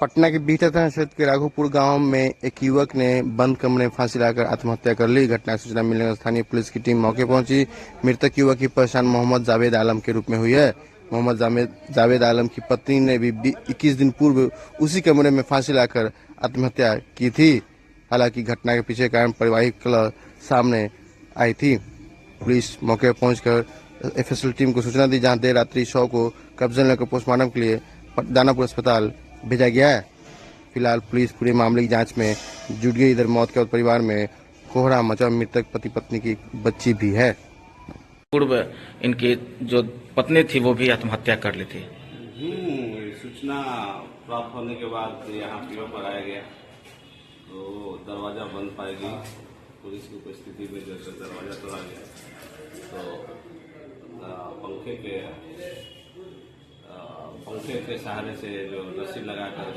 पटना के बीटा थाना क्षेत्र के राघोपुर गांव में एक युवक ने बंद कमरे में फांसी लगाकर आत्महत्या कर ली। घटना की सूचना मिलने पर स्थानीय पुलिस की टीम मौके पहुंची। मृतक युवक की पहचान मोहम्मद जावेद आलम के रूप में हुई है। मोहम्मद जावेद आलम की पत्नी ने भी 21 दिन पूर्व उसी कमरे में फांसी लगाकर आत्महत्या की थी। हालांकि घटना के पीछे कारण पारिवारिक कलह सामने आई थी। पुलिस मौके पर पहुंचकर एफएसएल टीम को सूचना दी, जहां देर रात्रि शव को कब्जे में लेकर पोस्टमार्टम के लिए दानापुर अस्पताल भेजा गया है। फिलहाल पुलिस पूरे मामले की जांच में जुट गई। इधर मौत के बाद परिवार में कोहरा मचा। मृतक पति पत्नी की बच्ची भी है। पूर्व इनकी जो पत्नी थी वो भी आत्महत्या कर ली थी। सूचना प्राप्त होने के बाद यहाँ पीओ पर आया गया तो दरवाजा बंद पाई गई। पुलिस की उपस्थिति में जैसे दरवाजा तोड़ा गया तो पंखे के सहारे से जो रस्सी लगा कर